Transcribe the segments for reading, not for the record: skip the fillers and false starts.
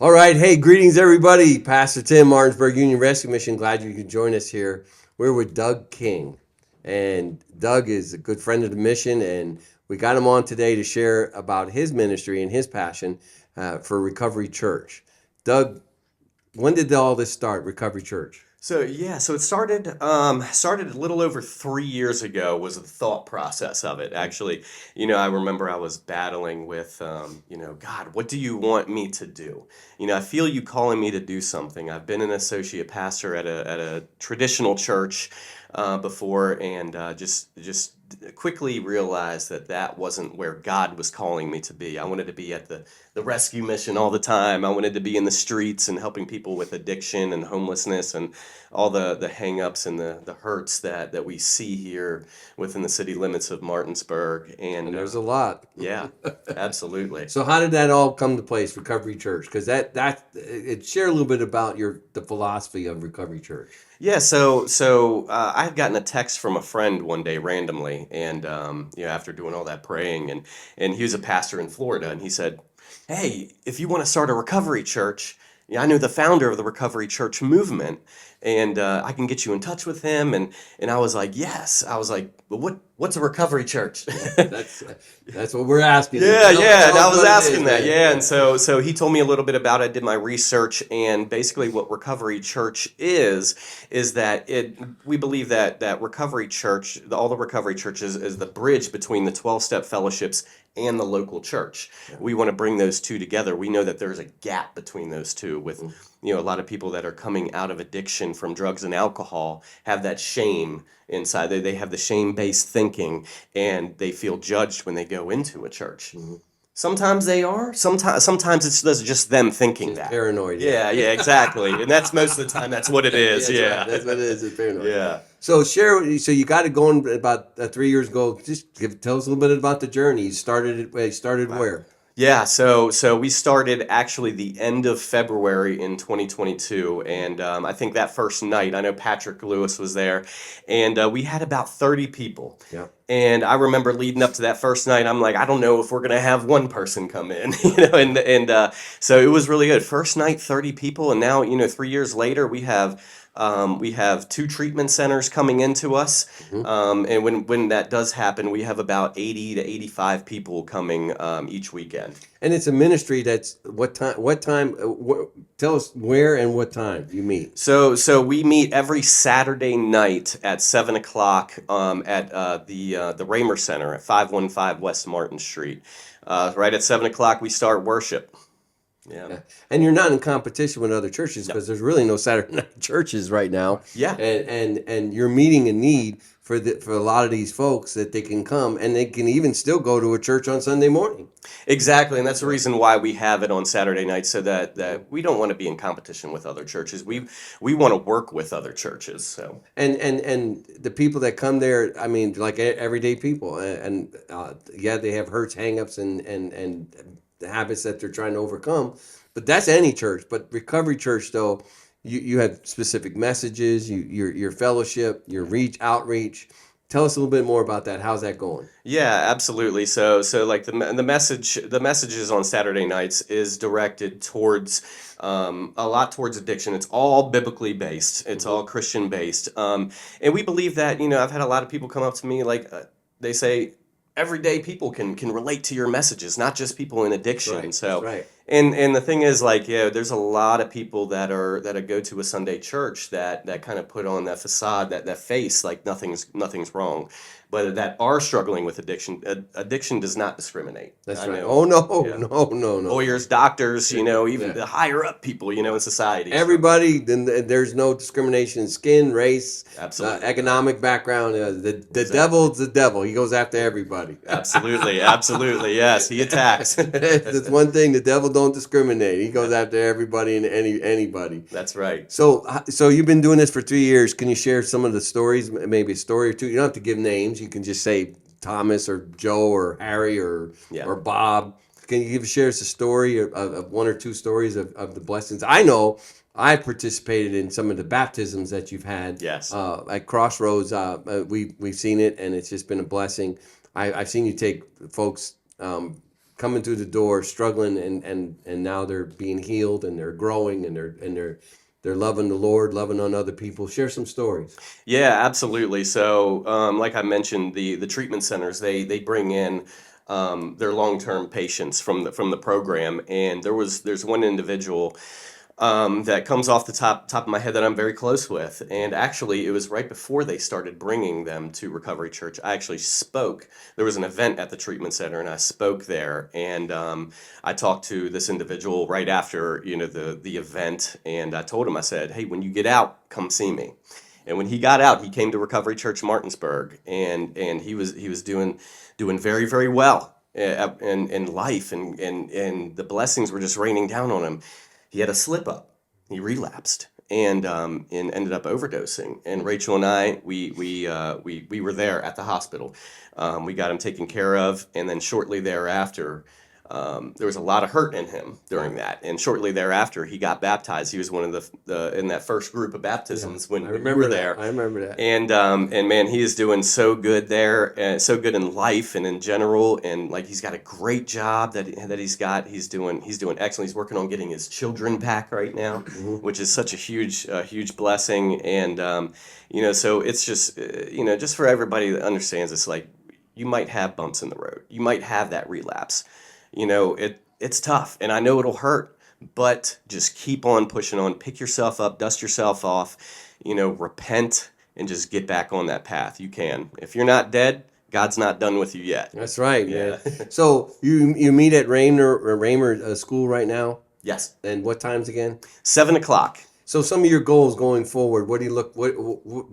All right. Hey, greetings, everybody. Pastor Tim, Martinsburg Union Rescue Mission. Glad you could join us here. We're with Doug King. And Doug is a good friend of the mission. And we got him on today to share about his ministry and his passion for Recovery Church. Doug, when did all this start, Recovery Church? So it started a little over 3 years ago was the thought process of it. Actually, I remember I was battling with, God, what do you want me to do? I feel you calling me to do something. I've been an associate pastor at a traditional church before, and just quickly realized that wasn't where God was calling me to be. I wanted to be at the rescue mission all the time. I wanted to be in the streets and helping people with addiction and homelessness and all the hang-ups and the hurts that we see here within the city limits of Martinsburg. And there's a lot. Yeah, absolutely. So how did that all come to place, Recovery Church? Because share a little bit about the philosophy of Recovery Church. Yeah, so I had gotten a text from a friend one day randomly, and after doing all that praying, and he was a pastor in Florida, and he said, "Hey, if you want to start a recovery church, I know the founder of the recovery church movement, and I can get you in touch with him." And I was like, "Yes." I was like, "Well, what's a recovery church?" That's what we're asking. Yeah, yeah, and I was asking that. Man. Yeah, and so he told me a little bit about it. I did my research, and basically what Recovery Church is that we believe that Recovery Church, all the recovery churches, is the bridge between the 12-step fellowships and the local church. Yeah. We want to bring those two together. We know that there's a gap between those two with a lot of people that are coming out of addiction from drugs and alcohol have that shame inside. They have the shame-based thinking, and they feel judged when they go into a church. Mm-hmm. Sometimes they are. Sometimes it's just them thinking that. Paranoid. Yeah, exactly. And that's most of the time. That's what it is. Yeah, yeah. Right. That's what it is. It's paranoid. Yeah. So you got it going about 3 years ago. Just tell us a little bit about the journey. You started Wow. where? Yeah, so we started actually the end of February in 2022, and I think that first night, I know Patrick Lewis was there, and we had about 30 people. Yeah. And I remember leading up to that first night, I'm like, I don't know if we're gonna have one person come in, and so it was really good. First night, 30 people, and now 3 years later, we have 2 treatment centers coming into us, and when that does happen, we have about 80 to 85 people coming each weekend. And it's a ministry that's what time? Tell us where and what time you meet. So we meet every Saturday night at 7 o'clock at the Raymer Center at 515 West Martin Street. Right at 7 o'clock, we start worship. Yeah. And you're not in competition with other churches because there's really no Saturday night churches right now. Yeah. And you're meeting a need for a lot of these folks that they can come and they can even still go to a church on Sunday morning. Exactly, and that's the reason why we have it on Saturday night, so that we don't want to be in competition with other churches. We want to work with other churches. So and the people that come there, I mean, like everyday people, and they have hurts, hangups, and the habits that they're trying to overcome. But that's any church. But Recovery Church, though, you have specific messages, your fellowship, your outreach. Tell us a little bit more about that. How's that going? yeah, absolutely. So like the messages on Saturday nights is directed towards a lot towards addiction. It's all biblically based. It's all Christian based. And we believe that I've had a lot of people come up to me like they say, everyday people can relate to your messages, not just people in addiction. Right, so right. and the thing is, like, there's a lot of people that go to a Sunday church that kind of put on that facade, that face, like nothing's wrong, but that are struggling with addiction. Addiction does not discriminate. That's I right. know. Oh no, Yeah. no. Lawyers, doctors, even Yeah. the higher up people, in society. Everybody, then there's no discrimination in skin, race, Absolutely. economic background. The Exactly. devil's the devil. He goes after everybody. Absolutely, yes, he attacks. That's one thing. The devil don't discriminate. He goes after everybody and anybody. That's right. So you've been doing this for 3 years. Can you share some of the stories? Maybe a story or two. You don't have to give names. You can just say Thomas or Joe or Harry or Bob. Can you share us a story of one or two stories of the blessings? I know I participated in some of the baptisms that you've had. Yes. At Crossroads, we've seen it, and it's just been a blessing. I've seen you take folks coming through the door, struggling, and now they're being healed and they're growing and they're loving the Lord, loving on other people. Share some stories. Yeah, absolutely. So, like I mentioned, the treatment centers they bring in their long-term patients from the program, and there's one individual that comes off the top of my head that I'm very close with. And actually, it was right before they started bringing them to Recovery Church. I actually spoke. There was an event at the treatment center, and I spoke there. And I talked to this individual right after the event, and I told him, I said, "Hey, when you get out, come see me." And when he got out, he came to Recovery Church Martinsburg, and he was doing very, very well in life, and the blessings were just raining down on him. He had a slip up. He relapsed and ended up overdosing. And Rachel and I, we were there at the hospital. We got him taken care of, and then shortly thereafter, there was a lot of hurt in him during that. And shortly thereafter, he got baptized. He was one of the in that first group of baptisms when we were there. I remember that. And man, he is doing so good there, so good in life and in general. And like he's got a great job that he's got. He's doing excellent. He's working on getting his children back right now, which is such a huge blessing. And so it's just just for everybody that understands, it's like you might have bumps in the road. You might have that relapse. It's tough, and I know it'll hurt, but just keep on pushing on. Pick yourself up, dust yourself off, repent, and just get back on that path. You can. If you're not dead, God's not done with you yet. That's right, Yeah. man. So you meet at Raymer School right now, Yes. and what times again? 7:00. So some of your goals going forward, what do you look? What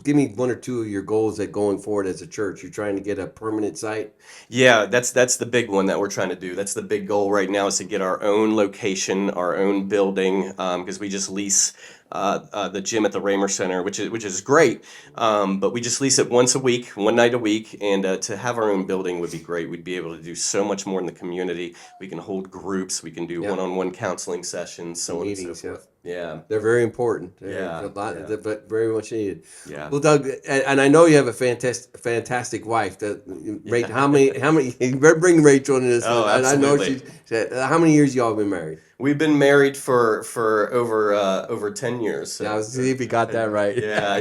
give me one or two of your goals that going forward as a church? You're trying to get a permanent site. Yeah, that's the big one that we're trying to do. That's the big goal right now, is to get our own location, our own building, because we just lease the gym at the Raymer Center, which is great, but we just lease it once a week, one night a week, and to have our own building would be great. We'd be able to do so much more in the community. We can hold groups, we can do Yeah. one-on-one counseling sessions, so on and so Meetings, yeah. forth. Yeah, They're very important. They're Yeah, a lot, yeah. but very much needed. yeah. Well, Doug, and I know you have a fantastic wife. Rachel, how many? You better bring Rachel into this. Oh, And I know absolutely. how many years y'all been married? We've been married for over 10 years. So. Now, let's see if you got that right. Yeah.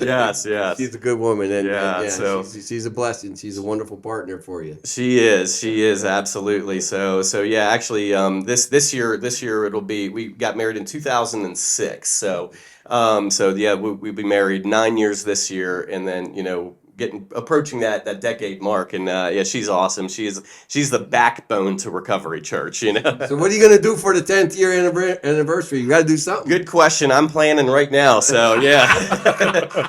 Yes. She's a good woman, and Yeah, so- she's a blessing. She's a wonderful partner for you. She is absolutely. So yeah, actually, this year we got married in 2006. So yeah, we'll be married 9 years this year, and then approaching that decade mark. And yeah, she's awesome. She's the backbone to Recovery Church. So what are you gonna do for the 10th year anniversary? You got to do something. Good question. I'm planning right now. So yeah,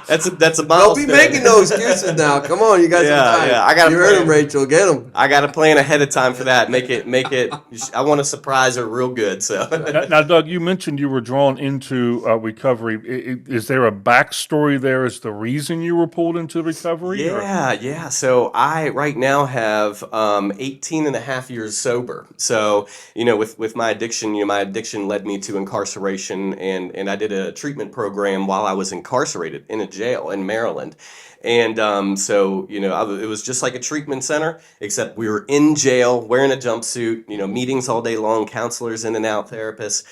that's a Don't milestone. be making no excuses now. Come on, you got some time. Yeah, I gotta You heard plan. him, Rachel. Get him. I got to plan ahead of time for that. Make it. I want to surprise her real good. So. Now, Doug, you mentioned you were drawn into recovery. Is there a backstory there as the reason you were pulled into recovery? Or- Yeah. So I right now have 18 and a half years sober. So, with my addiction, my addiction led me to incarceration, and I did a treatment program while I was incarcerated in a jail in Maryland. And so, it was just like a treatment center, except we were in jail, wearing a jumpsuit, meetings all day long, counselors in and out, therapists.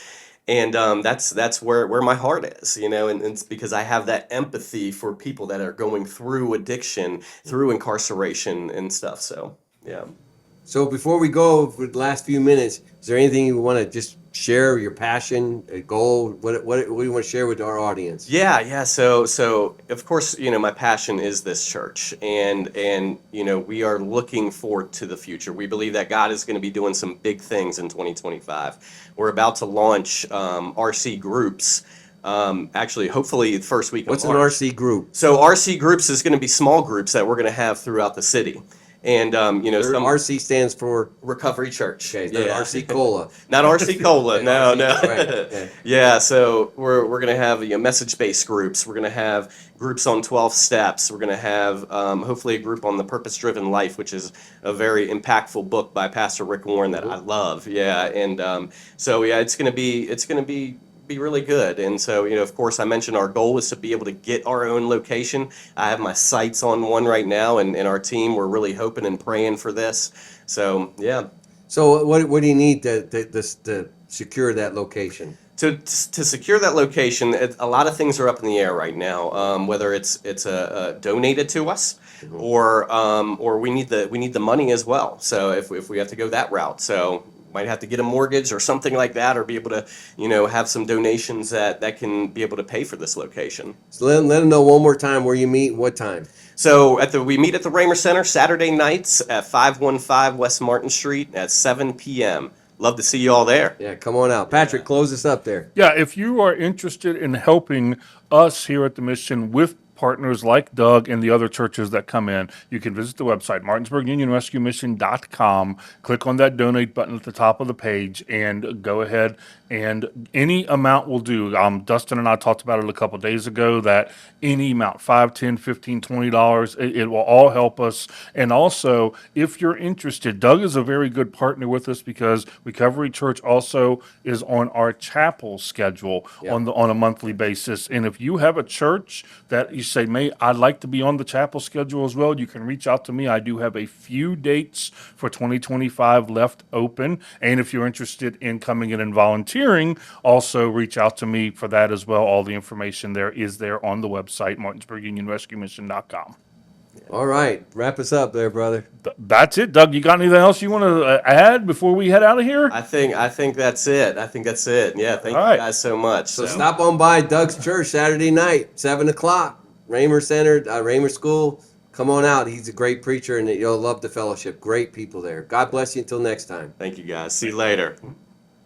And that's where my heart is, and it's because I have that empathy for people that are going through addiction, through incarceration and stuff. So, yeah. So before we go for the last few minutes, is there anything you want to just share, your passion, a goal? What do you want to share with our audience? Yeah. So of course, my passion is this church, and we are looking forward to the future. We believe that God is going to be doing some big things in 2025. We're about to launch RC groups. Actually, hopefully the first week of What's an March. RC group? So RC groups is going to be small groups that we're going to have throughout the city. And some RC stands for Recovery Church. okay, not RC Cola. Not RC Cola. No. Right, yeah. Yeah, so we're gonna have message-based groups. We're gonna have groups on 12 steps. We're gonna have hopefully a group on the Purpose-Driven Life, which is a very impactful book by Pastor Rick Warren that I love. Yeah, and so yeah, it's gonna be be really good. And so, of course, I mentioned our goal is to be able to get our own location. I have my sights on one right now, and our team, we're really hoping and praying for this. So, yeah. So what do you need to secure that location? To secure that location, a lot of things are up in the air right now. Whether it's donated to us, or we need the money as well. So if we have to go that route, so might have to get a mortgage or something like that, or be able to have some donations that can be able to pay for this location. So let them know one more time where you meet, what time. So we meet at the Raymer Center Saturday nights at 515 West Martin Street at 7 p.m. Love to see you all there. Yeah, come on out. Patrick, close us up there. Yeah, if you are interested in helping us here at the Mission with partners like Doug and the other churches that come in, you can visit the website, martinsburgunionrescuemission.com. Click on that donate button at the top of the page and go ahead, and any amount will do. Dustin and I talked about it a couple days ago, that any amount, $5, $10, $15, $20, it will all help us. And also, if you're interested, Doug is a very good partner with us because Recovery Church also is on our chapel schedule on a monthly basis. And if you have a church that you say, I'd like to be on the chapel schedule as well, you can reach out to me. I do have a few dates for 2025 left open. And if you're interested in coming in and volunteering, also reach out to me for that as well. All the information there is there on the website, martinsburgunionrescuemission.com. All right, wrap us up there, brother. That's it. Doug, you got anything else you want to add before we head out of here? I think that's it. Yeah, thank you guys so much. So stop on by Doug's church Saturday night, 7 o'clock, Raymer Center, Raymer School. Come on out. He's a great preacher, and you'll love the fellowship. Great people there. God bless you until next time. Thank you, guys. See you later.